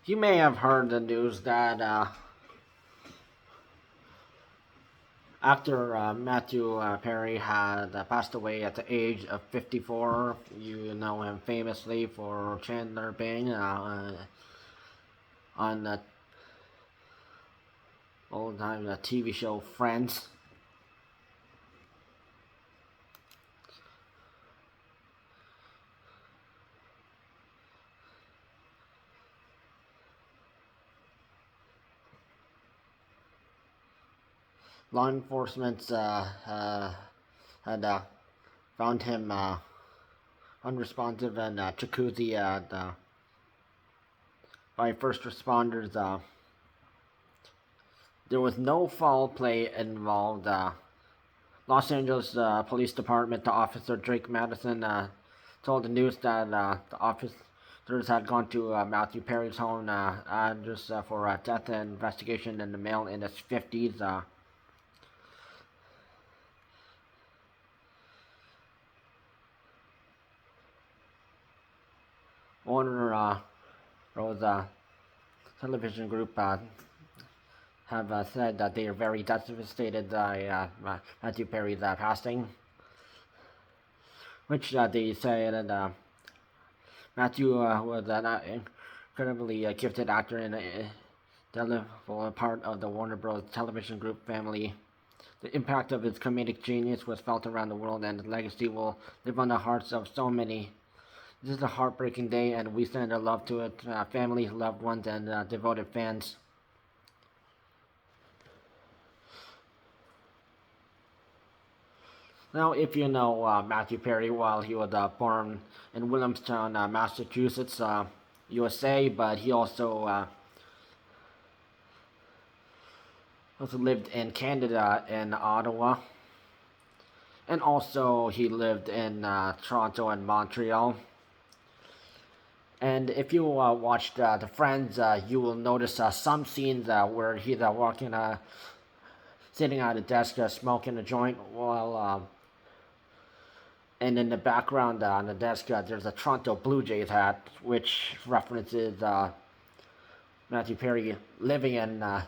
You may have heard the news that actor Matthew Perry had passed away at the age of 54. You know him famously for Chandler Bing on the old time TV show Friends. Law enforcement had found him unresponsive in a jacuzzi by first responders. There was no foul play involved. Los Angeles Police Department, the officer Drake Madison told the news that the officers had gone to Matthew Perry's home address for death investigation, and the male in his 50s. Warner Rose television group have said that they are very devastated by Matthew Perry's passing, which they say that Matthew was an incredibly gifted actor and a delightful part of the Warner Bros. Television group family. The impact of his comedic genius was felt around the world, and his legacy will live on the hearts of so many. This is a heartbreaking day, and we send our love to it, family, loved ones, and devoted fans. Now, if you know Matthew Perry, well, he was born in Williamstown, Massachusetts, USA, but he also lived in Canada, in Ottawa, and also he lived in Toronto and Montreal. And if you watched the Friends, you will notice some scenes where he's walking, sitting at a desk, smoking a joint, while, and in the background on the desk, there's a Toronto Blue Jays hat, which references Matthew Perry living in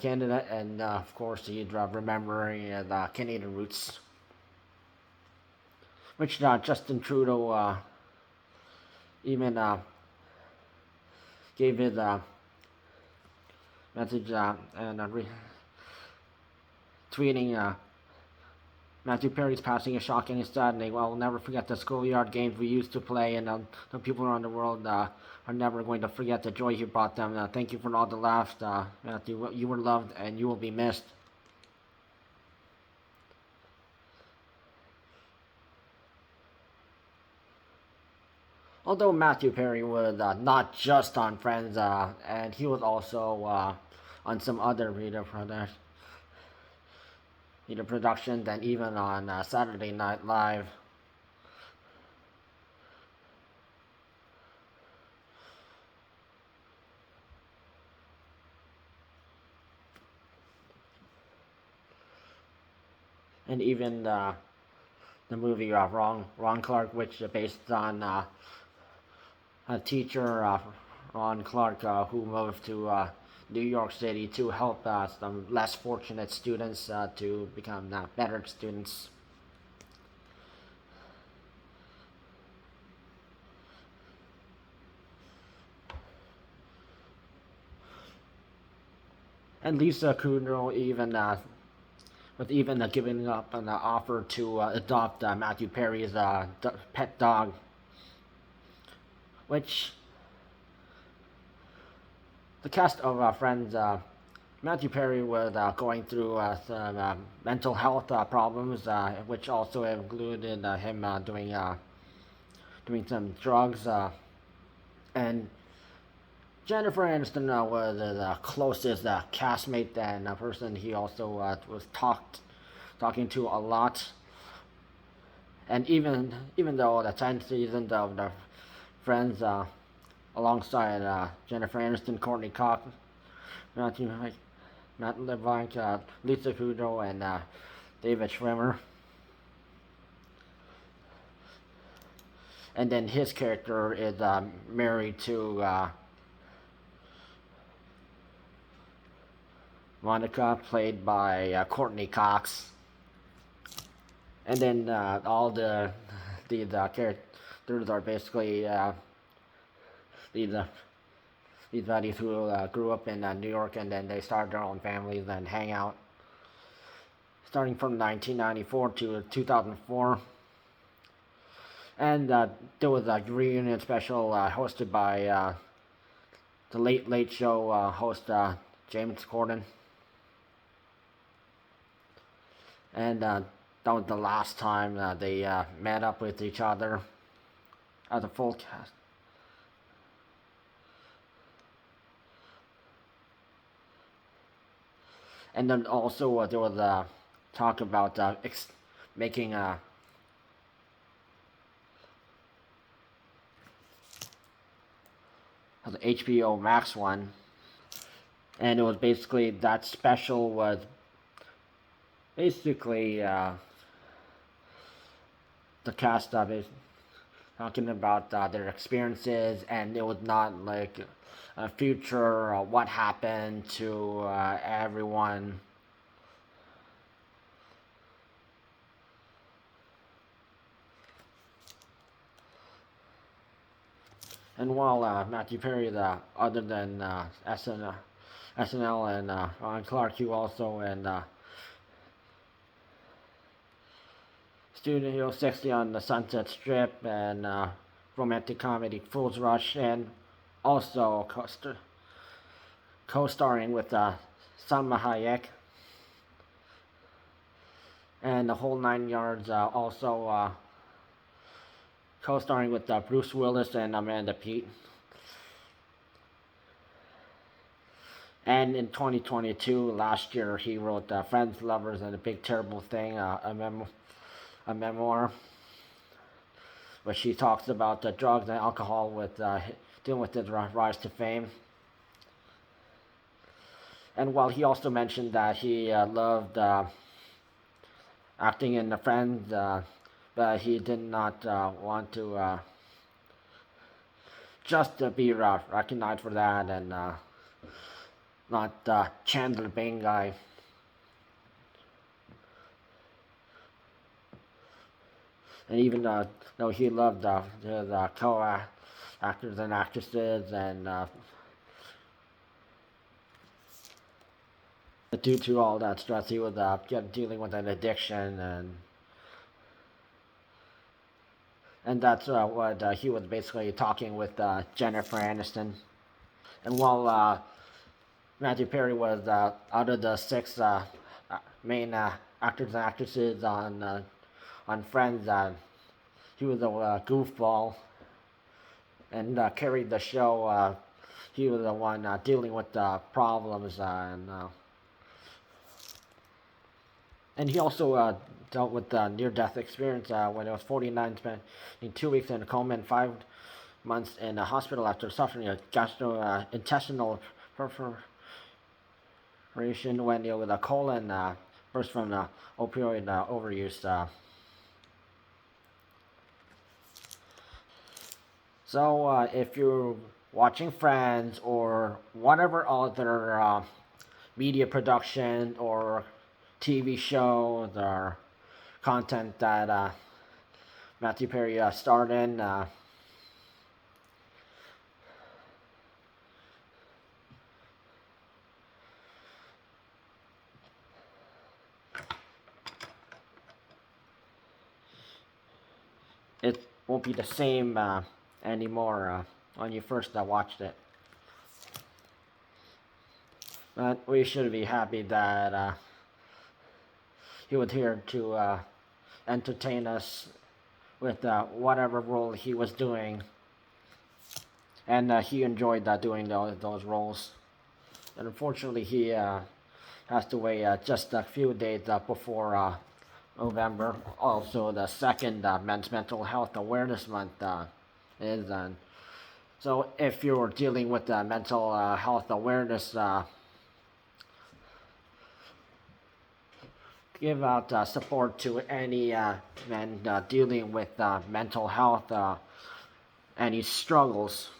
Canada, and of course he's remembering the Canadian roots, which Justin Trudeau even gave his message and tweeting Matthew Perry's passing is shocking and saddening. Well, we'll never forget the schoolyard games we used to play, and the people around the world are never going to forget the joy you brought them. Thank you for all the laughs, Matthew. You were loved, and you will be missed. Although Matthew Perry was not just on Friends, and he was also on some other productions, and even on Saturday Night Live. And even the movie Ron Clark, which is based on a teacher, Ron Clark, who moved to New York City to help some less fortunate students to become better students. And Lisa Kudrow even with even giving up an offer to adopt Matthew Perry's pet dog, which the cast of Friends, Matthew Perry was going through some mental health problems, which also included him doing some drugs, and Jennifer Aniston was the closest castmate and a person he also was talking to a lot. And even though the 10th season of the Friends, alongside Jennifer Aniston, Courtney Cox, Matt LeBlanc, Lisa Kudrow, and David Schwimmer. And then his character is married to Monica, played by Courtney Cox. And then all the characters are basically these these buddies who grew up in New York, and then they started their own families and hang out. Starting from 1994 to 2004. And there was a reunion special hosted by the Late Late Show host James Corden. And that was the last time they met up with each other as a full cast. And then also there was talk about making the HBO Max one, and it was basically that special was basically the cast of it talking about their experiences, and it was not like a future what happened to everyone. And while Matthew Perry, other than SNL and Ron Clark, he also in Studio 60 on the Sunset Strip and romantic comedy Fool's Rush, and also co-starring with Salma Hayek and the whole 9 yards. Also co-starring with Bruce Willis and Amanda Peet. And in 2022, last year, he wrote Friends, Lovers, and a Big Terrible Thing, a memoir, where she talks about drugs and alcohol with dealing with his rise to fame. And while he also mentioned that he loved acting in the Friends, but he did not want to just be recognized for that, and not Chandler Bing guy. And even though he loved the co-actors and actresses, and due to all that stress, he was dealing with an addiction, and that's what he was basically talking with Jennifer Aniston. And while Matthew Perry was out of the 6 main actors and actresses on Friends, he was a goofball and carried the show. He was the one dealing with the problems, and he also dealt with the near-death experience when he was 49, spending 2 weeks in a coma and 5 months in a hospital after suffering a gastrointestinal perforation when with a colon burst from the opioid overuse. So if you're watching Friends or whatever other media production or TV shows or content that Matthew Perry starred in, it won't be the same anymore when you first watched it. But we should be happy that he was here to entertain us with whatever role he was doing, and he enjoyed doing those roles. And unfortunately, he passed away just a few days before November. Also, the second Men's Mental Health Awareness Month is on. So if you're dealing with mental health awareness, give out support to any men dealing with mental health any struggles.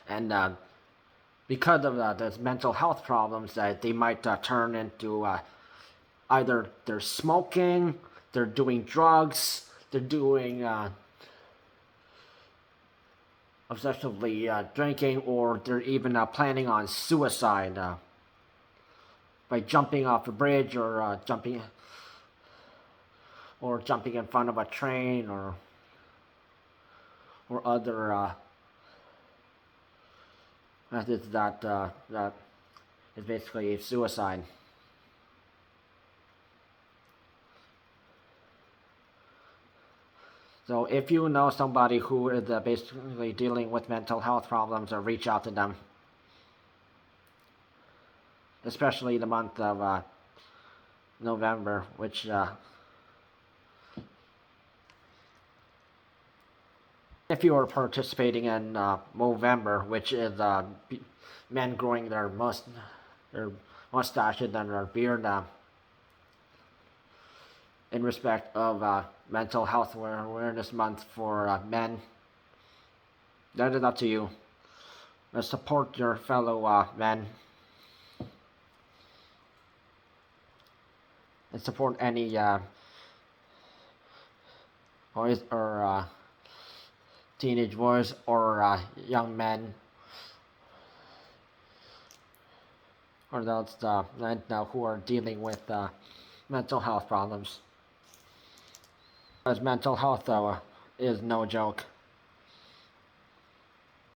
And because of those mental health problems, they might turn into either they're smoking, they're doing drugs, they're doing obsessively drinking, or they're even planning on suicide by jumping off a bridge, or jumping in front of a train, or other methods that is basically suicide. So if you know somebody who is basically dealing with mental health problems, reach out to them. Especially the month of November, which if you are participating in Movember, which is men growing their mustaches and their beard in respect of Mental Health Awareness Month for men, that is up to you. Support your fellow men. And support any boys or teenage boys or young men, or those men who are dealing with mental health problems. Because mental health, though, is no joke.